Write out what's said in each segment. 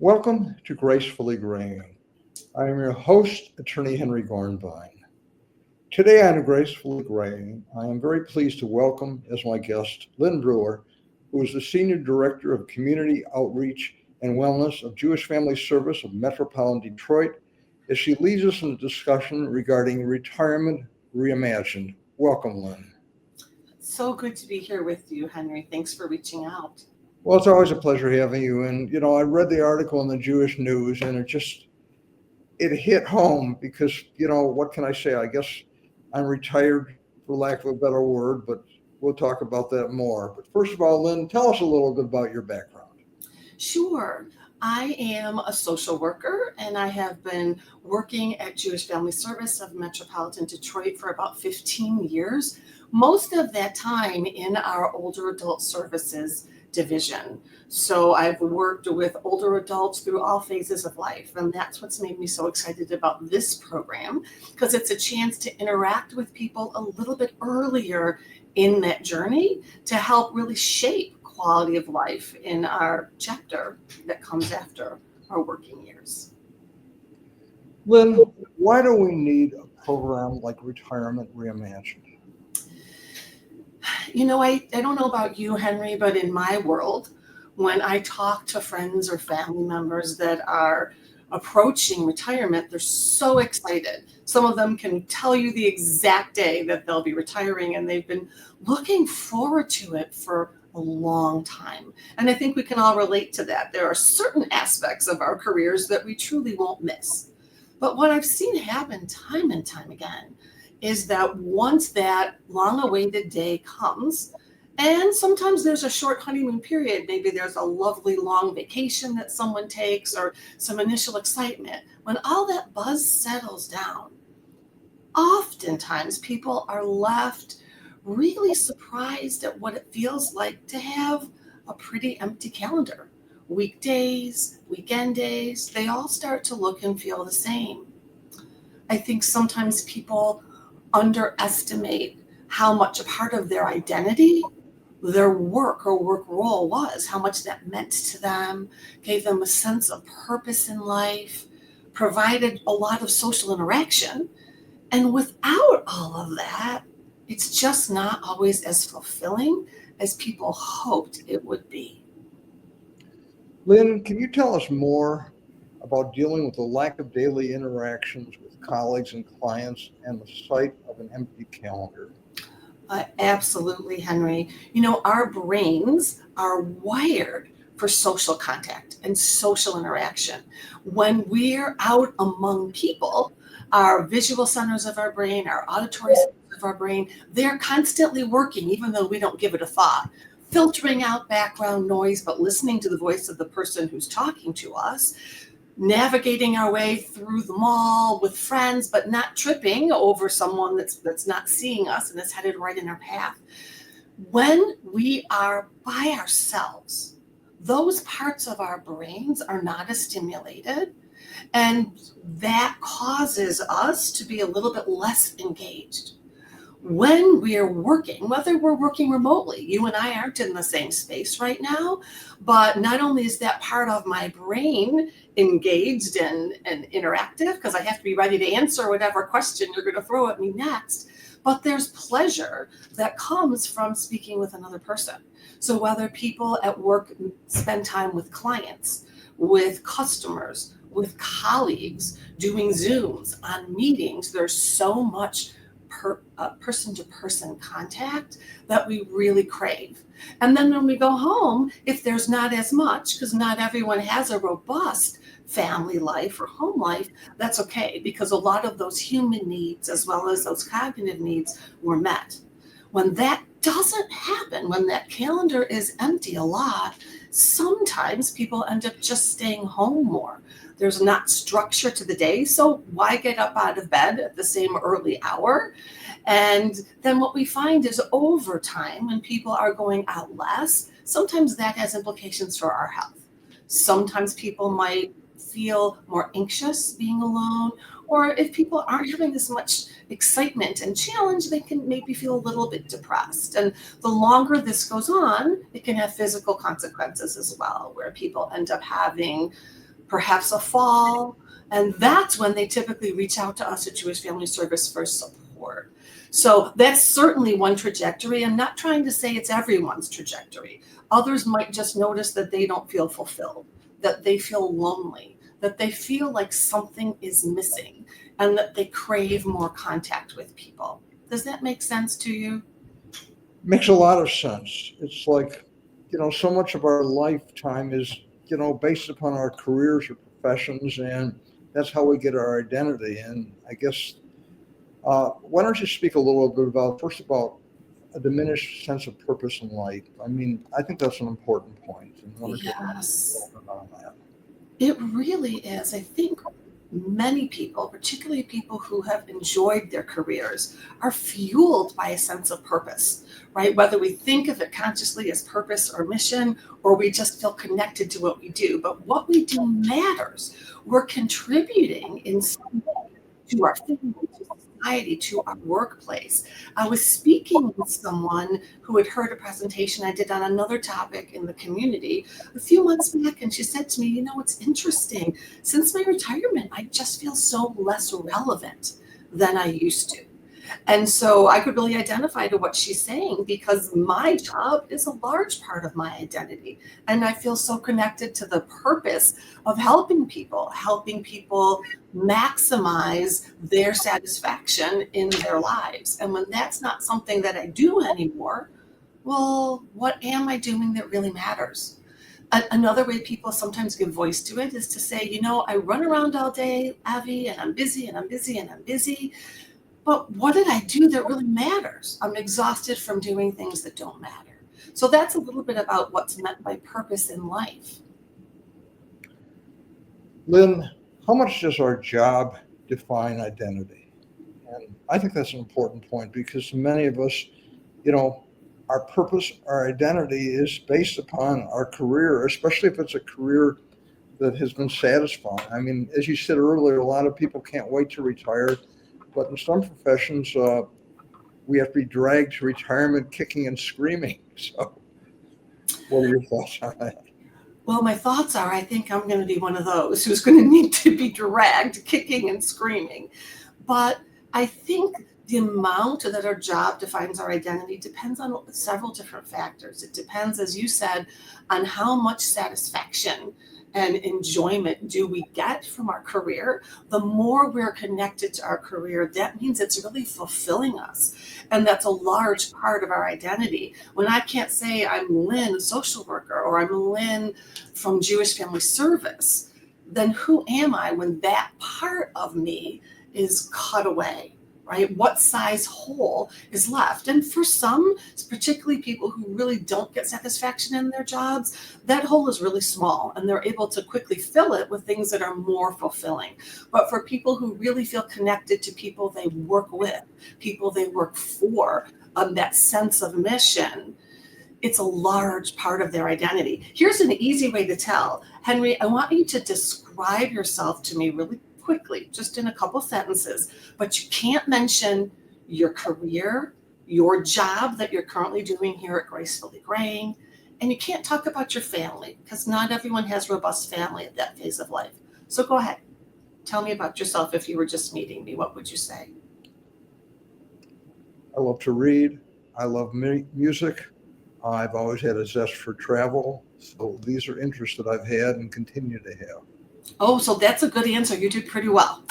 Welcome to Gracefully Graying. I am your host, Attorney Henry Gornbein. Today on Gracefully Graying, I am very pleased to welcome as my guest Lynn Breuer, who is the Senior Director of Community Outreach and Wellness of Jewish Family Service of Metropolitan Detroit, as she leads us in a discussion regarding retirement reimagined. Welcome, Lynn. So good to be here with you, Henry. Thanks for reaching out. Well, it's always a pleasure having you. And, I read the article in the Jewish News and it hit home because, what can I say? I guess I'm retired, for lack of a better word, but we'll talk about that more. But first of all, Lynn, tell us a little bit about your background. Sure. I am a social worker and I have been working at Jewish Family Service of Metropolitan Detroit for about 15 years, most of that time in our older adult services division. So I've worked with older adults through all phases of life, and that's what's made me so excited about this program, because it's a chance to interact with people a little bit earlier in that journey to help really shape quality of life in our chapter that comes after our working years. Lynn, why do we need a program like Retirement Reimagined? I don't know about you, Henry, but in my world, when I talk to friends or family members that are approaching retirement, they're so excited. Some of them can tell you the exact day that they'll be retiring, and they've been looking forward to it for a long time. And I think we can all relate to that. There are certain aspects of our careers that we truly won't miss. But what I've seen happen time and time again is that once that long-awaited day comes, and sometimes there's a short honeymoon period, maybe there's a lovely long vacation that someone takes or some initial excitement, when all that buzz settles down, oftentimes people are left really surprised at what it feels like to have a pretty empty calendar. Weekdays, weekend days, they all start to look and feel the same. I think sometimes people underestimate how much a part of their identity their work or work role was, how much that meant to them, gave them a sense of purpose in life, provided a lot of social interaction. And without all of that, it's just not always as fulfilling as people hoped it would be. Lynn, can you tell us more about dealing with the lack of daily interactions with colleagues and clients and the sight of an empty calendar? Absolutely, Henry. Our brains are wired for social contact and social interaction. When we're out among people, our visual centers of our brain, our auditory centers of our brain, they're constantly working, even though we don't give it a thought, filtering out background noise, but listening to the voice of the person who's talking to us, navigating our way through the mall with friends, but not tripping over someone that's not seeing us and is headed right in our path. When we are by ourselves, those parts of our brains are not as stimulated, and that causes us to be a little bit less engaged. When we're working, whether we're working remotely, you and I aren't in the same space right now, but not only is that part of my brain engaged and interactive, because I have to be ready to answer whatever question you're going to throw at me next, but there's pleasure that comes from speaking with another person. So whether people at work spend time with clients, with customers, with colleagues, doing Zooms, on meetings, there's so much person-to-person contact that we really crave. And then when we go home, if there's not as much, because not everyone has a robust family life or home life, that's okay, because a lot of those human needs as well as those cognitive needs were met. When that doesn't happen, when that calendar is empty a lot, sometimes people end up just staying home more. There's not structure to the day, so why get up out of bed at the same early hour? And then what we find is over time, when people are going out less, sometimes that has implications for our health. Sometimes people might feel more anxious being alone, or if people aren't having as much excitement and challenge, they can maybe feel a little bit depressed. And the longer this goes on, it can have physical consequences as well, where people end up having perhaps a fall. And that's when they typically reach out to us at Jewish Family Service for support. So that's certainly one trajectory. I'm not trying to say it's everyone's trajectory. Others might just notice that they don't feel fulfilled, that they feel lonely, that they feel like something is missing, and that they crave more contact with people. Does that make sense to you? Makes a lot of sense. It's like, so much of our lifetime is, based upon our careers or professions, and that's how we get our identity. And I guess, why don't you speak a little bit about, first about a diminished sense of purpose in life? I mean, I think that's an important point. And I want to Yes, get on that. it really is. I think many people, particularly people who have enjoyed their careers, are fueled by a sense of purpose, right? Whether we think of it consciously as purpose or mission, or we just feel connected to what we do. But what we do matters. We're contributing in some way to our family, to society, to our workplace. I was speaking with someone who had heard a presentation I did on another topic in the community a few months back, and she said to me, it's interesting. Since my retirement, I just feel so less relevant than I used to. And so I could really identify to what she's saying, because my job is a large part of my identity. And I feel so connected to the purpose of helping people maximize their satisfaction in their lives. And when that's not something that I do anymore, well, what am I doing that really matters? Another way people sometimes give voice to it is to say, I run around all day, Avi, and I'm busy and I'm busy and I'm busy. But what did I do that really matters? I'm exhausted from doing things that don't matter. So that's a little bit about what's meant by purpose in life. Lynn, how much does our job define identity? And I think that's an important point, because many of us, our purpose, our identity is based upon our career, especially if it's a career that has been satisfying. I mean, as you said earlier, a lot of people can't wait to retire. But in some professions, we have to be dragged to retirement kicking and screaming. So what are your thoughts on that? Well, my thoughts are, I think I'm going to be one of those who's going to need to be dragged kicking and screaming. But I think the amount that our job defines our identity depends on several different factors. It depends, as you said, on how much satisfaction and enjoyment do we get from our career. The more we're connected to our career, that means it's really fulfilling us. And that's a large part of our identity. When I can't say I'm Lynn, a social worker, or I'm Lynn from Jewish Family Service, then who am I when that part of me is cut away? Right? What size hole is left? And for some, particularly people who really don't get satisfaction in their jobs, that hole is really small, and they're able to quickly fill it with things that are more fulfilling. But for people who really feel connected to people they work with, people they work for, that sense of mission, it's a large part of their identity. Here's an easy way to tell. Henry, I want you to describe yourself to me really quickly, just in a couple sentences, but you can't mention your career, your job that you're currently doing here at Gracefully Graying, and you can't talk about your family, because not everyone has robust family at that phase of life. So go ahead. Tell me about yourself. If you were just meeting me, what would you say? I love to read. I love music. I've always had a zest for travel. So these are interests that I've had and continue to have. Oh, so that's a good answer. You did pretty well.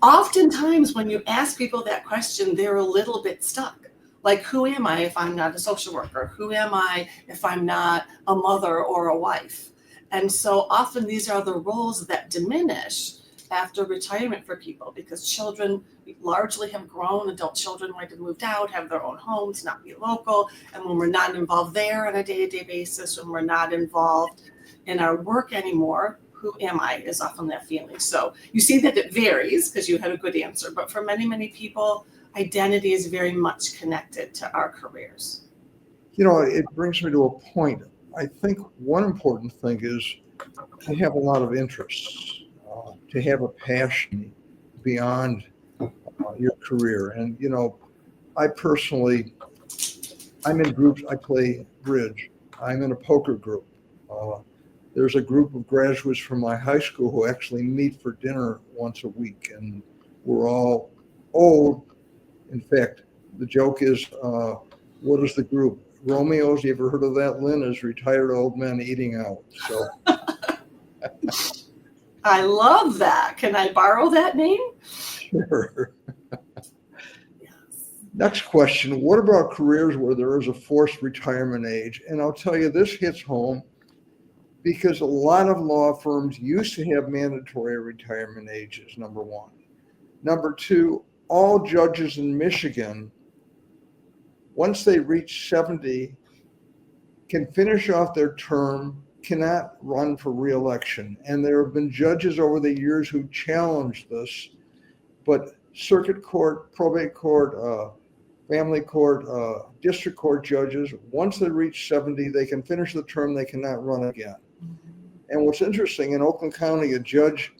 Oftentimes when you ask people that question, they're a little bit stuck. Like, who am I if I'm not a social worker? Who am I if I'm not a mother or a wife? And so often these are the roles that diminish after retirement for people, because children largely have grown. Adult children might have moved out, have their own homes, not be local. And when we're not involved there on a day-to-day basis, when we're not involved in our work anymore, who am I is often that feeling. So you see that it varies, because you had a good answer. But for many, many people, identity is very much connected to our careers. It brings me to a point. I think one important thing is to have a lot of interests, to have a passion beyond your career. And, I personally, I'm in groups. I play bridge. I'm in a poker group. there's a group of graduates from my high school who actually meet for dinner once a week, and we're all old. In fact, the joke is, what is the group? Romeo's, you ever heard of that, Lynn? Is retired old men eating out. So I love that. Can I borrow that name? sure. Yes. Next question, what about careers where there is a forced retirement age? And I'll tell you, this hits home because a lot of law firms used to have mandatory retirement ages, number one. Number two, all judges in Michigan, once they reach 70, can finish off their term, cannot run for reelection. And there have been judges over the years who challenged this, but circuit court, probate court, family court, district court judges, once they reach 70, they can finish the term, they cannot run again. And what's interesting, in Oakland County, a judge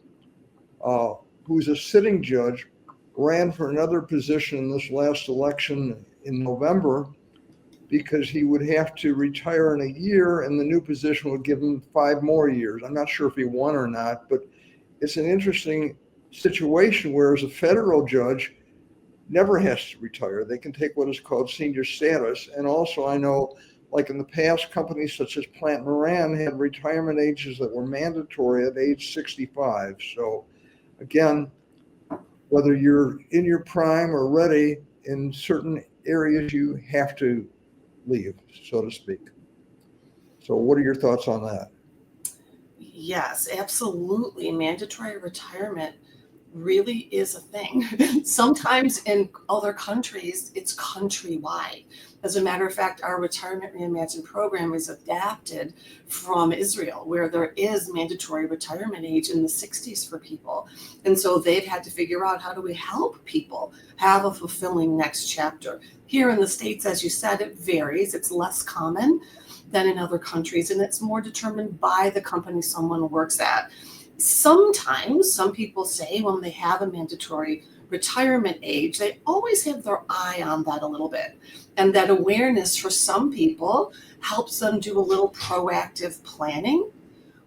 who's a sitting judge ran for another position in this last election in November because he would have to retire in a year and the new position would give him 5 more years. I'm not sure if he won or not, but it's an interesting situation, whereas a federal judge never has to retire. They can take what is called senior status. And also I know, like in the past, companies such as Plant Moran had retirement ages that were mandatory at age 65. So again, whether you're in your prime or ready, in certain areas you have to leave, so to speak. So what are your thoughts on that? Yes, absolutely. Mandatory retirement really is a thing. Sometimes in other countries, it's countrywide. As a matter of fact, our Retirement Reimagined program is adapted from Israel, where there is mandatory retirement age in the 60s for people. And so they've had to figure out, how do we help people have a fulfilling next chapter? Here in the States, as you said, it varies. It's less common than in other countries, and it's more determined by the company someone works at. Sometimes some people say when they have a mandatory retirement age, they always have their eye on that a little bit. And that awareness for some people helps them do a little proactive planning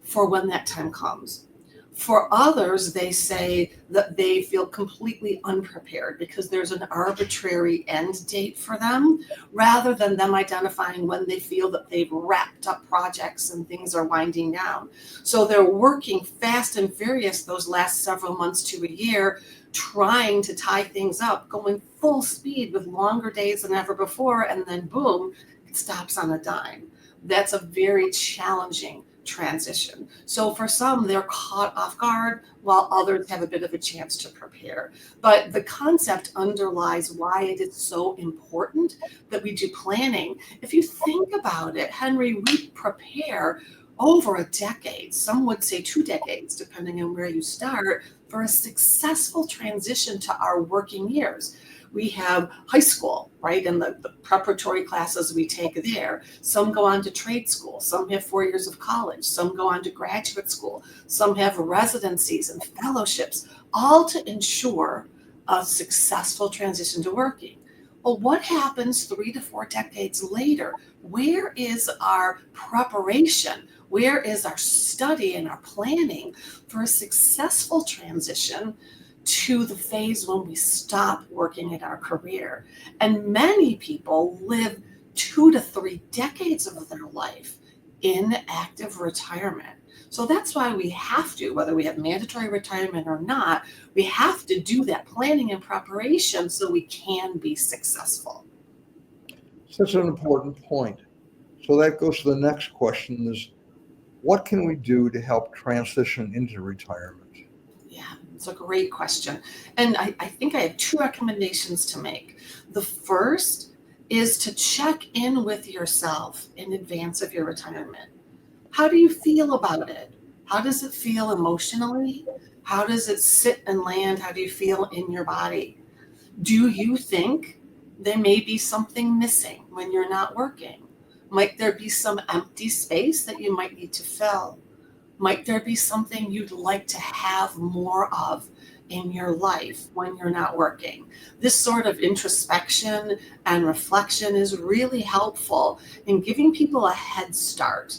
for when that time comes. For others, they say that they feel completely unprepared because there's an arbitrary end date for them, rather than them identifying when they feel that they've wrapped up projects and things are winding down. So they're working fast and furious those last several months to a year, trying to tie things up, going full speed with longer days than ever before, and then boom, it stops on a dime. That's a very challenging transition. So for some, they're caught off guard, while others have a bit of a chance to prepare. But the concept underlies why it is so important that we do planning. If you think about it, Henry, we prepare over a decade, some would say 2 decades, depending on where you start, for a successful transition to our working years. We have high school, right, and the preparatory classes we take there. Some go on to trade school. Some have 4 years of college. Some go on to graduate school. Some have residencies and fellowships, all to ensure a successful transition to working. Well, what happens 3 to 4 decades later? Where is our preparation? Where is our study and our planning for a successful transition to the phase when we stop working at our career? And many people live 2 to 3 decades of their life in active retirement. So that's why we have to, whether we have mandatory retirement or not, we have to do that planning and preparation so we can be successful. Such an important point. So that goes to the next question, is what can we do to help transition into retirement? Yeah, it's a great question. And I think I have 2 recommendations to make. The first is to check in with yourself in advance of your retirement. How do you feel about it? How does it feel emotionally? How does it sit and land? How do you feel in your body? Do you think there may be something missing when you're not working? Might there be some empty space that you might need to fill? Might there be something you'd like to have more of in your life when you're not working? This sort of introspection and reflection is really helpful in giving people a head start.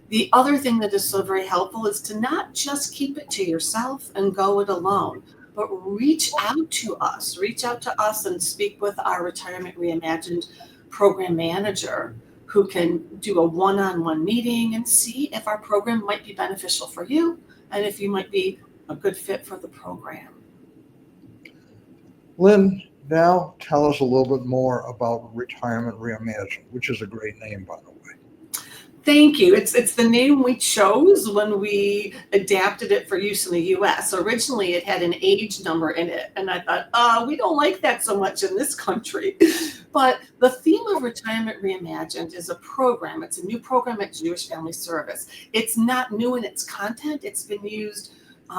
The other thing that is so very helpful is to not just keep it to yourself and go it alone, but reach out to us. Reach out to us and speak with our Retirement Reimagined program manager who can do a one-on-one meeting and see if our program might be beneficial for you and if you might be a good fit for the program. Lynn, now tell us a little bit more about Retirement Reimagined, which is a great name, by the way. Thank you. It's the name we chose when we adapted it for use in the US. Originally, it had an age number in it, and I thought, we don't like that so much in this country. But the theme of Retirement Reimagined is a program. It's a new program at Jewish Family Service. It's not new in its content. It's been used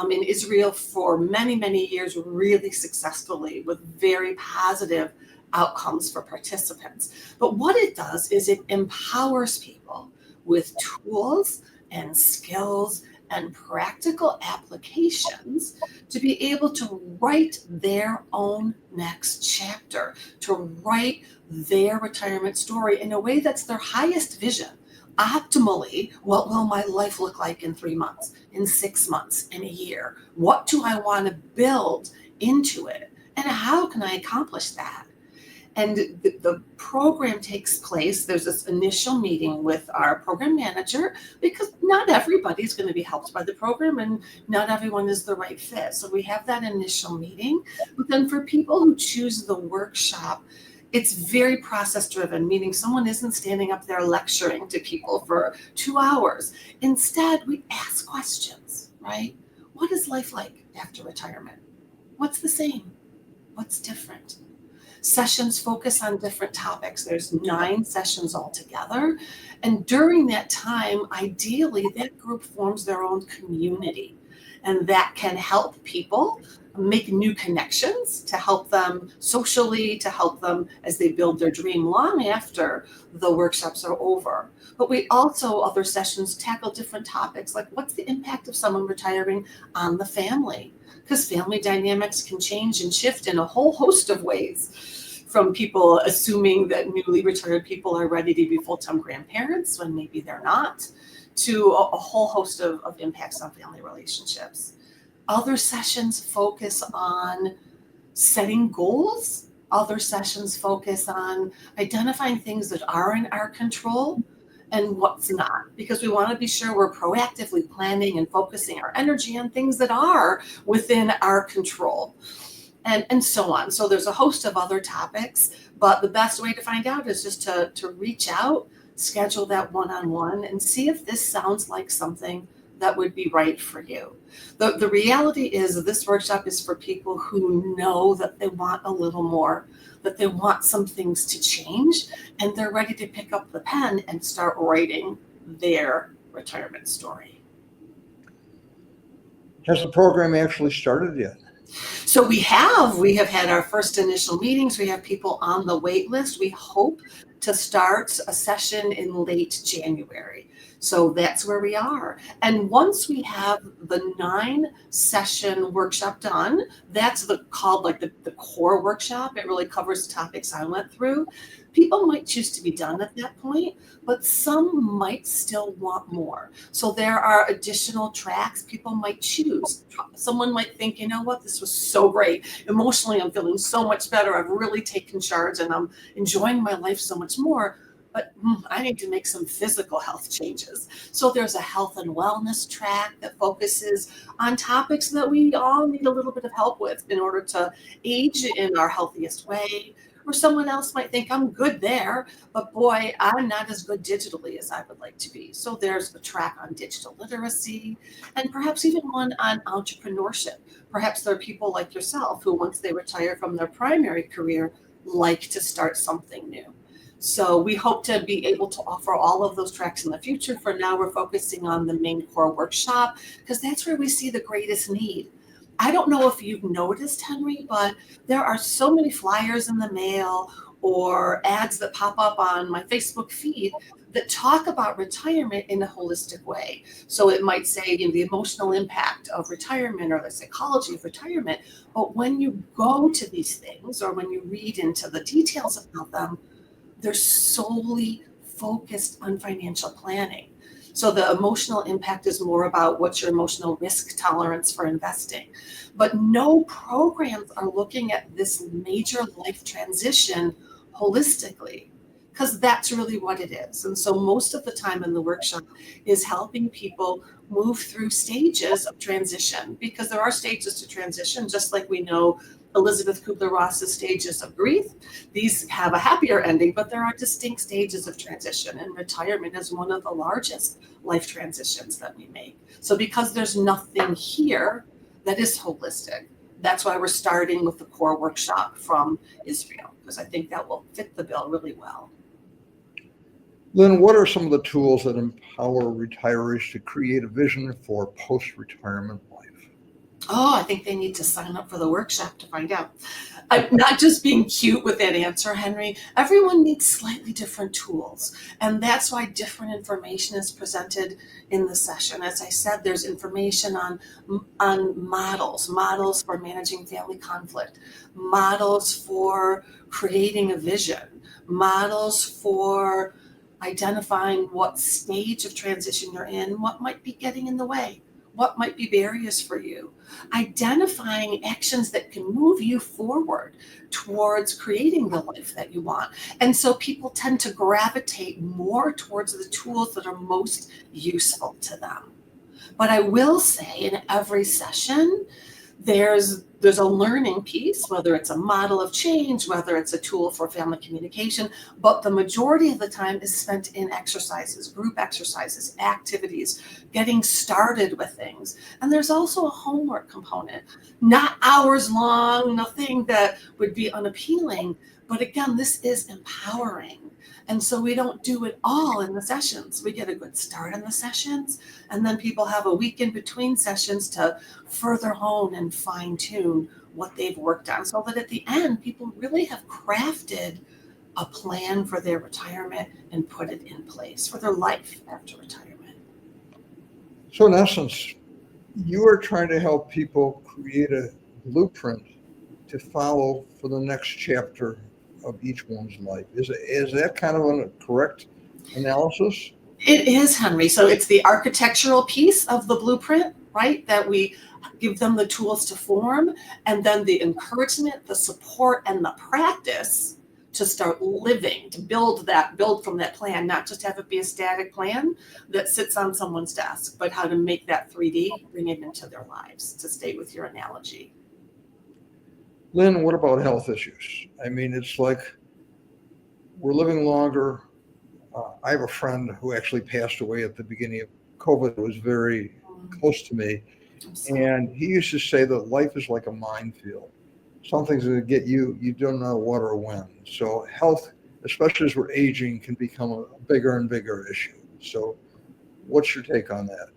in Israel for many, many years, really successfully with very positive outcomes for participants. But what it does is it empowers people with tools and skills and practical applications to be able to write their own next chapter, to write their retirement story in a way that's their highest vision. Optimally, what will my life look like in 3 months, in 6 months, in a year? What do I want to build into it? And how can I accomplish that? And the program takes place, there's this initial meeting with our program manager because not everybody's going to be helped by the program and not everyone is the right fit. So we have that initial meeting. But then for people who choose the workshop, it's very process driven, meaning someone isn't standing up there lecturing to people for 2 hours. Instead, we ask questions, right? What is life like after retirement? What's the same? What's different? Sessions focus on different topics. There's 9 sessions altogether. And during that time, ideally, that group forms their own community. And that can help people make new connections, to help them socially, to help them as they build their dream long after the workshops are over. But we also, other sessions tackle different topics like what's the impact of someone retiring on the family? Because family dynamics can change and shift in a whole host of ways, from people assuming that newly retired people are ready to be full-time grandparents when maybe they're not, to a whole host of impacts on family relationships. Other sessions focus on setting goals. Other sessions focus on identifying things that are in our control and what's not, because we want to be sure we're proactively planning and focusing our energy on things that are within our control, and so on. So there's a host of other topics, but the best way to find out is just to reach out, schedule that one-on-one, and see if this sounds like something that would be right for you. The reality is this workshop is for people who know that they want a little more, that they want some things to change, and they're ready to pick up the pen and start writing their retirement story. Has the program actually started yet? So we have had our first initial meetings. We have people on the wait list. We hope to start a session in late January. So that's where we are. And once we have the 9-session workshop done, that's called like the core workshop. It really covers the topics I went through. People might choose to be done at that point, but some might still want more. So there are additional tracks people might choose. Someone might think, you know what, this was so great. Emotionally, I'm feeling so much better. I've really taken charge and I'm enjoying my life so much more. But I need to make some physical health changes. So there's a health and wellness track that focuses on topics that we all need a little bit of help with in order to age in our healthiest way. Or someone else might think I'm good there, but boy, I'm not as good digitally as I would like to be. So there's a track on digital literacy and perhaps even one on entrepreneurship. Perhaps there are people like yourself who, once they retire from their primary career, like to start something new. So we hope to be able to offer all of those tracks in the future. For now, we're focusing on the main core workshop because that's where we see the greatest need. I don't know if you've noticed, Henry, but there are so many flyers in the mail or ads that pop up on my Facebook feed that talk about retirement in a holistic way. So it might say, the emotional impact of retirement or the psychology of retirement. But when you go to these things or when you read into the details about them, they're solely focused on financial planning. So the emotional impact is more about what's your emotional risk tolerance for investing. But no programs are looking at this major life transition holistically, because that's really what it is. And so most of the time in the workshop is helping people move through stages of transition, because there are stages to transition, just like we know Elizabeth Kubler-Ross's stages of grief. These have a happier ending, but there are distinct stages of transition, and retirement is one of the largest life transitions that we make. So because there's nothing here that is holistic, that's why we're starting with the core workshop from Israel, because I think that will fit the bill really well. Lynn, what are some of the tools that empower retirees to create a vision for post-retirement life? Oh, I think they need to sign up for the workshop to find out. I'm not just being cute with that answer, Henry. Everyone needs slightly different tools. And that's why different information is presented in the session. As I said, there's information on models for managing family conflict, models for creating a vision, models for identifying what stage of transition you're in, what might be getting in the way, what might be barriers for you, identifying actions that can move you forward towards creating the life that you want. And so people tend to gravitate more towards the tools that are most useful to them. But I will say in every session, there's a learning piece, whether it's a model of change, whether it's a tool for family communication, but the majority of the time is spent in exercises, group exercises, activities, getting started with things. And there's also a homework component, not hours long, nothing that would be unappealing, but again, this is empowering. And so we don't do it all in the sessions. We get a good start in the sessions, and then people have a week in between sessions to further hone and fine tune what they've worked on, so that at the end, people really have crafted a plan for their retirement and put it in place for their life after retirement. So in essence, you are trying to help people create a blueprint to follow for the next chapter of each one's life. Is that kind of a correct analysis? It is, Henry. So it's the architectural piece of the blueprint, right? That we give them the tools to form, and then the encouragement, the support, and the practice to start living, to build from that plan, not just have it be a static plan that sits on someone's desk, but how to make that 3D, bring it into their lives, to stay with your analogy. Lynn, what about health issues? I mean, it's like we're living longer. I have a friend who actually passed away at the beginning of COVID. It was very close to me. And he used to say that life is like a minefield. Some things are going to get you, you don't know what or when. So health, especially as we're aging, can become a bigger and bigger issue. So what's your take on that?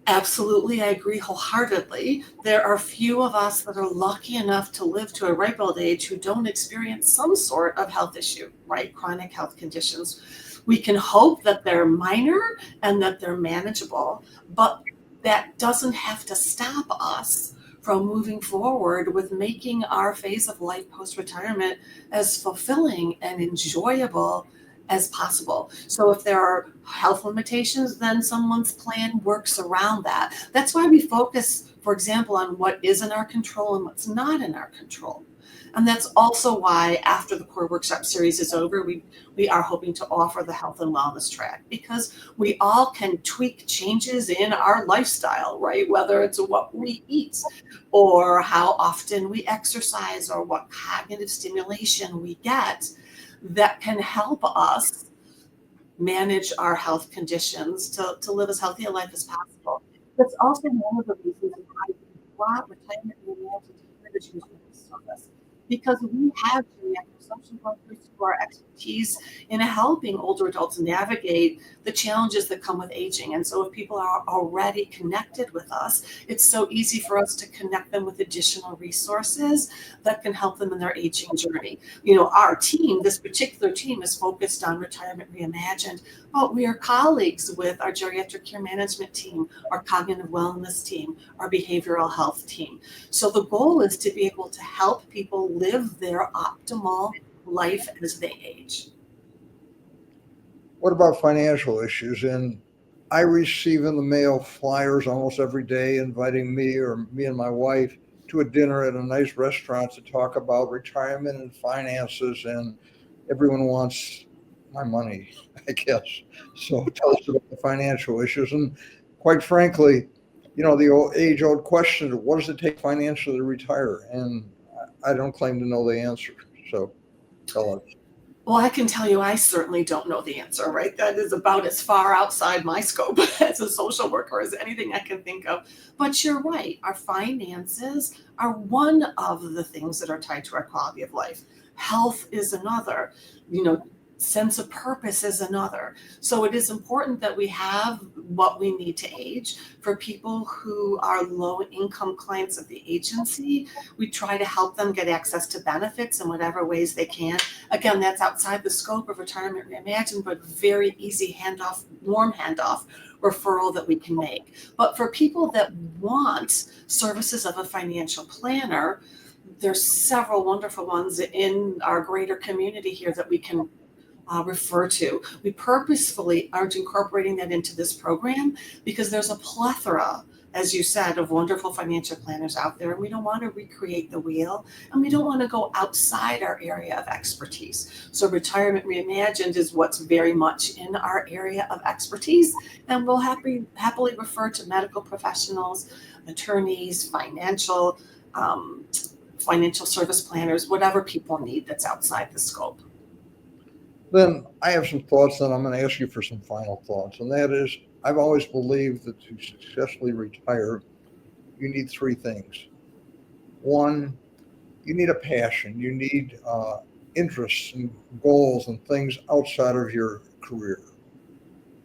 Absolutely, I agree wholeheartedly. There are few of us that are lucky enough to live to a ripe old age who don't experience some sort of health issue, right? Chronic health conditions. We can hope that they're minor and that they're manageable, but that doesn't have to stop us from moving forward with making our phase of life post-retirement as fulfilling and enjoyable as possible. So if there are health limitations, then someone's plan works around that. That's why we focus, for example, on what is in our control and what's not in our control. And that's also why after the core workshop series is over, we are hoping to offer the health and wellness track, because we all can tweak changes in our lifestyle, right? Whether it's what we eat or how often we exercise or what cognitive stimulation we get, that can help us manage our health conditions to live as healthy a life as possible. That's also one of the reasons why we brought Retirement Reimagined here to choose service, because we have geriatric social workers who are expertise in helping older adults navigate the challenges that come with aging. And so if people are already connected with us, it's so easy for us to connect them with additional resources that can help them in their aging journey. You know, our team, this particular team, is focused on Retirement Reimagined, but we are colleagues with our geriatric care management team, our cognitive wellness team, our behavioral health team. So the goal is to be able to help people live their optimal life as they age. What about financial issues? And I receive in the mail flyers almost every day inviting me or me and my wife to a dinner at a nice restaurant to talk about retirement and finances. And everyone wants my money, I guess. So tell us about the financial issues. And quite frankly, the age-old question, what does it take financially to retire? And I don't claim to know the answer. So tell us. Well, I can tell you, I certainly don't know the answer, right? That is about as far outside my scope as a social worker as anything I can think of. But you're right. Our finances are one of the things that are tied to our quality of life. Health is another, you know, sense of purpose is another. So it is important that we have what we need to age. For people who are low income clients of the agency, we try to help them get access to benefits in whatever ways they can. Again, that's outside the scope of Retirement Reimagined, but very easy handoff, warm handoff referral that we can make. But for people that want services of a financial planner, there's several wonderful ones in our greater community here that we can refer to. We purposefully aren't incorporating that into this program because there's a plethora, as you said, of wonderful financial planners out there, and we don't want to recreate the wheel, and we don't want to go outside our area of expertise. So Retirement Reimagined is what's very much in our area of expertise, and we'll happily refer to medical professionals, attorneys, financial service planners, whatever people need that's outside the scope. Then I have some thoughts, and I'm going to ask you for some final thoughts. And that is, I've always believed that to successfully retire, you need three things. One, you need a passion. You need interests and goals and things outside of your career.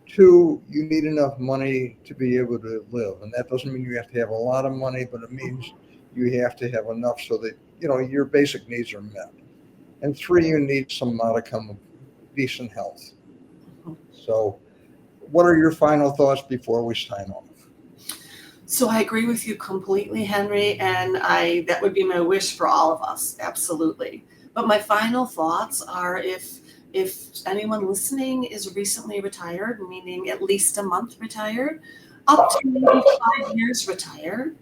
Two, you need enough money to be able to live. And that doesn't mean you have to have a lot of money, but it means you have to have enough so that, your basic needs are met. And three, you need some modicum of decent health. So what are your final thoughts before we sign off? So I agree with you completely, Henry, and that would be my wish for all of us, absolutely. But my final thoughts are if anyone listening is recently retired, meaning at least a month retired, up to maybe 5 years retired,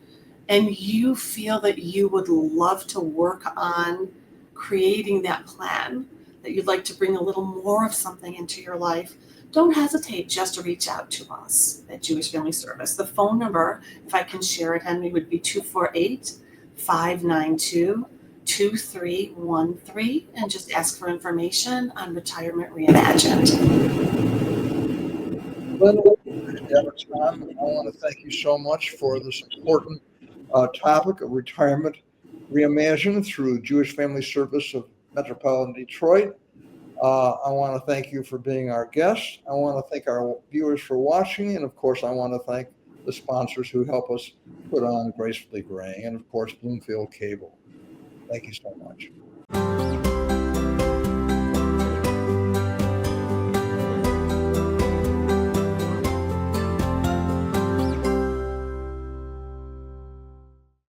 and you feel that you would love to work on creating that plan, that you'd like to bring a little more of something into your life, don't hesitate just to reach out to us at Jewish Family Service. The phone number, if I can share it, Henry, would be 248-592-2313, and just ask for information on Retirement Reimagined. Lynn, I want to thank you so much for this important topic of Retirement Reimagined through Jewish Family Service of Metropolitan Detroit. I want to thank you for being our guest. I want to thank our viewers for watching. And of course, I want to thank the sponsors who help us put on Gracefully Graying, and of course, Bloomfield Cable. Thank you so much.